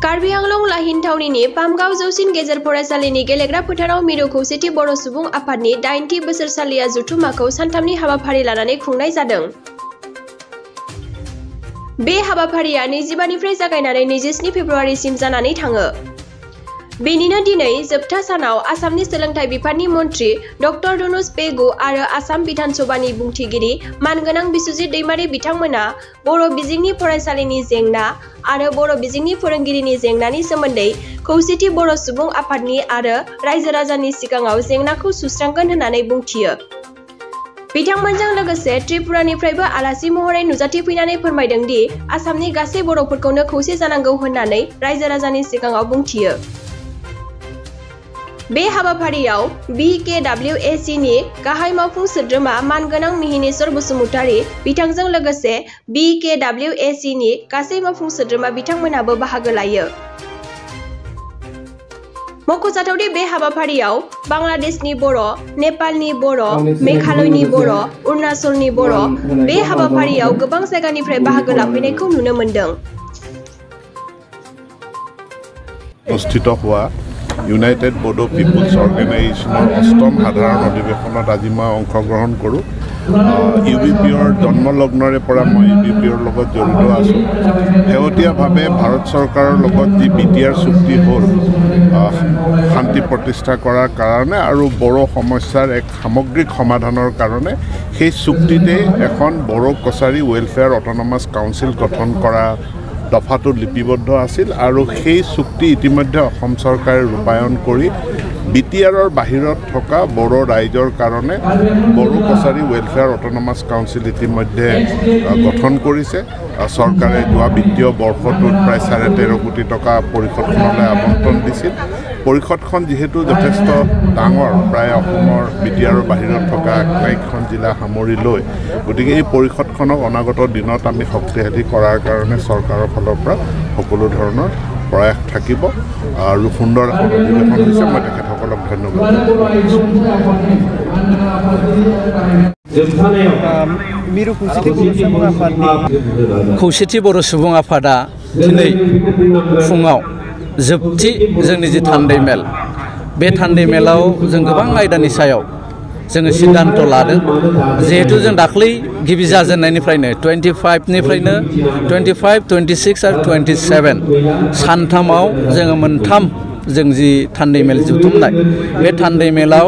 कार्बि आंलं लाहिन थावनिनि पामगाव जौसिन गेजेर फरायसालिनि गेलेग्रा फोथाराव मिरु खौसेथि बर' सुबुं आफादनि 80थि बोसोरसालिया जथुम्माखौ सानथामनि हाबाफारि लानानै खुंनाय जादों। बे हाबाफारिया 25 निफ्राय जागायनानै 27 फेब्रुवारिसिम जानानै थाङो। बेनिनो दिनै जोबथा सानाव आसामनि सोलोंथाइ बिफाननि मन्थ्रि डक्टर रुनुज पेगु आरो आसाम बिधान सभानि बुंथिगिरि मानगोनां बिस्वजित दैमारी बिथांमोना बर' बिजोंनि फरायसालिनि जेंना आरो बर' बिजोंनि फोरोंगिरिनि जेंनानि सोमोन्दै खौसेथि बर' सुबुं आफादनि आरो रायजो राजानि सिगाङाव जेंनाखौ सुस्रांगोन होननानै बुंथियो। बिथांमोनजों लोगोसे त्रिपुरानिफ्रायबो आलासि महरै नुजाथिफैनानै फोरमायदों दि आसामनि गासै बर'फोरखौनो खौसे जानांगौ होननानै रायजो राजानि सिगाङाव बुंथियो। बे हाबाफारियाव BKWAC नि गाहाय मावफुं सोद्रोमा मानगोनां मिहिनेश्वर बसुमतारी बिथांजों लोगोसे BKWAC नि गासै मावफुं सोद्रोमा बिथांमोनाबो बाहागो लायो। मख'जाथावदि बे हाबाफारियाव बांलादेशनि बर', नेपालनि बर', मेघालयनि बर', अरुणाचलनि बर' बे हाबाफारियाव गोबां जायगानिफ्राय बाहागो लाफैनायखौ नुनो मोन्दों। ইউনাইটেড বড়ো পিপুলছ অৰ্গেনাইজেশ্যনৰ ৮ম সাধাৰণ অধিৱেশনত আজি মই অংশগ্ৰহণ কৰোঁ। UBPৰ জন্মলগ্নৰে পৰা মই UBPৰ লগত জড়িত আছোঁ। শেহতীয়াভাৱে ভাৰত চৰকাৰৰ লগত যি BTR চুক্তি হ'ল শান্তি প্ৰতিষ্ঠা কৰাৰ কাৰণে আৰু বড়ো সমস্যাৰ এক সামগ্ৰিক সমাধানৰ কাৰণে সেই চুক্তিতে এখন বড়ো কছাৰী ৱেলফেয়াৰ অট'নমাছ কাউন্সিল গঠন কৰা দফাটো লিপিবদ্ধ আছিল আৰু সেই চুক্তি ইতিমধ্যে অসম চৰকাৰে ৰূপায়ণ কৰি BTRৰ বাহিৰত থকা বড়ো ৰাইজৰ কাৰণে বড়ো কছাৰী ৱেলফেয়াৰ অট'নমাছ কাউন্সিল ইতিমধ্যে গঠন কৰিছে। চৰকাৰে যোৱা বিত্তীয় বৰ্ষটোত প্ৰায় 13.5 কোটি টকা পৰিষদখনলৈ আবণ্টন দিছিল। পৰিষদখন যিহেতু যথেষ্ট ডাঙৰ, প্ৰায় অসমৰ BTRৰ বাহিৰত থকা 28খন জিলা সামৰি লৈ, গতিকে এই পৰিষদখনক অনাগত দিনত আমি শক্তিশালী কৰাৰ কাৰণে চৰকাৰৰ ফালৰ পৰা সকলো ধৰণৰ প্ৰয়াস থাকিব আৰু সুন্দৰ এখন অধিৱেশন হৈছে। মই তেখেতসকলক ধন্যবাদ। खौसेथि बर' सुबुं आफादा दिनै फुङाव जोबथि जोंनि जि थान्दै मेल, बे थान्दै मेलाव जों गोबां आयदानि सायाव जोङो सिद्धान्त लादों। जिहेतु जों दाख्लै गिबि जाजेननायनिफ्रायनो 25निफ्रायनो 25, 26 आरो 27 सानथामाव जोङो मोनथाम जों जि थान्दै मेल जुथुमनाय, बे थान्दै मेलाव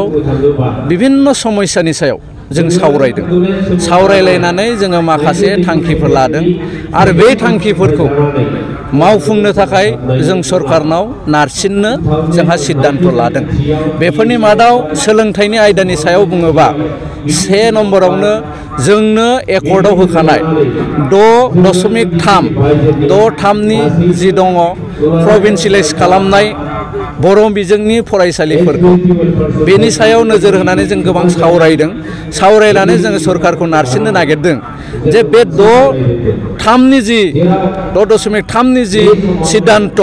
बिभिन्न समस्यानि सायाव जों सावरायदों। सावरायलायनानै जोङो माखासे थांखिफोर लादों आरो बे थांखिफोरखौ मावफुंनो थाखाय जों सरकारनाव नारसिननो जोंहा सिद्धान्त लादों। बेफोरनि मादाव सोलोंथाइनि आयदानि सायाव बुङोबा 1 नम्बरावनो जोंनो एकर्डआव होखानाय 6.3 जि दङ प्रभिन्सियेलाइज खालामनाय बर' बिजोंनि फरायसालिफोरखौ, बेनि सायाव नोजोर होनानै जों गोबां सावरायदों। सावरायनानै जोङो सरकारखौ नारसिननो नागिरदों जे बे 6.3 जि सिद्धान्त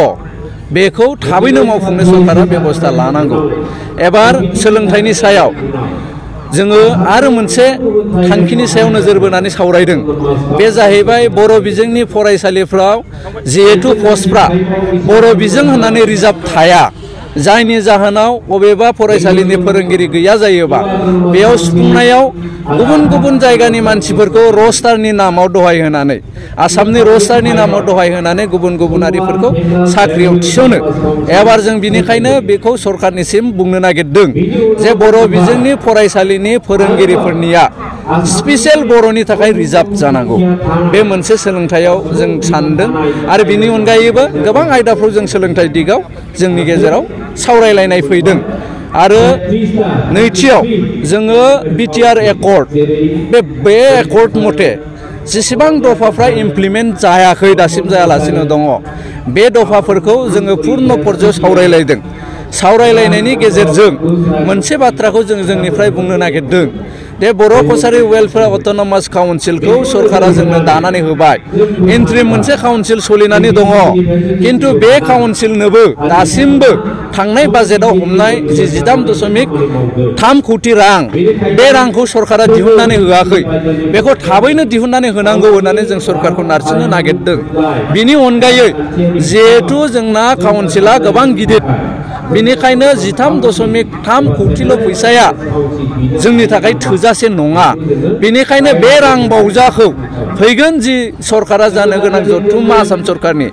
बेखौ थाबैनो मावफुंनो सरकारा बेबस्था लानांगौ। एबार सोलोंथाइनि सायाव जोङो आरो मोनसे थांखिनि सायाव नोजोर बोनानै सावरायदों। बे जाहैबाय बर' बिजोंनि फरायसालिफ्राव जिहेतु पस्टफ्रा बर' बिजों होननानै रिजार्भ थाया, जायनि जाहोनाव बबेबा फरायसालिनि फोरोंगिरि गैया जायोबा बेयाव सुफुंनायाव गुबुन गुबुन जायगानि मानसिफोरखौ रस्टारनि नामाव दहाय होनानै, आसामनि रस्टारनि नामाव दहाय होनानै गुबुन गुबुनारिफोरखौ साख्रियाव थिसनो। एबार जों बिनिखायनो बेखौ सरकारनिसिम बुंनो नागिरदों जे बर' बिजोंनि फरायसालिनि फोरोंगिरिफोरनिया स्पेसियेल बर'नि थाखाय रिजार्भ जानांगौ। बे मोनसे सोलोंथाइयाव जों सानदों आरो बिनि अनगायैबो गोबां आयदाफ्राव जों सोलोंथाइ दिगाव जोंनि गेजेराव सावरायलायनाय फैदों। आरो नैथियाव जोङो BTR एकर्ड, बे एकर्ड मथे जेसेबां दफाफ्रा इमप्लिमेन्ट जायाखै, दासिम जायालासिनो दङ, बे दफाफोरखौ जोङो पुर्न पर्यायाव सावरायलायदों। सावरायलायनायनि गेजेरजों मोनसे बाथ्राखौ जों जोंनिफ्राय बुंनो नागिरदों बे बर' कसारि वेलफेयार अट'नमास काउन्सिलखौ सरकारा जोंनो दानानै होबाय इन्ट्रिम मोनसे काउन्सिल सोलिनानै दङ खिन्थु बे काउन्सिलनोबो दासिमबो थांनाय बाजेटआव हमनाय 13.3 कोटि रां बे रांखौ सरकारा दिहुननानै होआखै बेखौ थाबैनो दिहुननानै होनांगौ होननानै जों सरकारखौ नारसिननो नागिरदों बिनि अनगायै जिहेतु जोंना काउन्सिला गोबां गिदिर बेनिखायनो 13.3 कोटिल' फैसाया जोंनि थाखाय थोजासे नङा बेनिखायनो बे रां बावजाखौ फैगोन जि सरकारा जानो गोनां जथुम्मा आसाम सरकारनि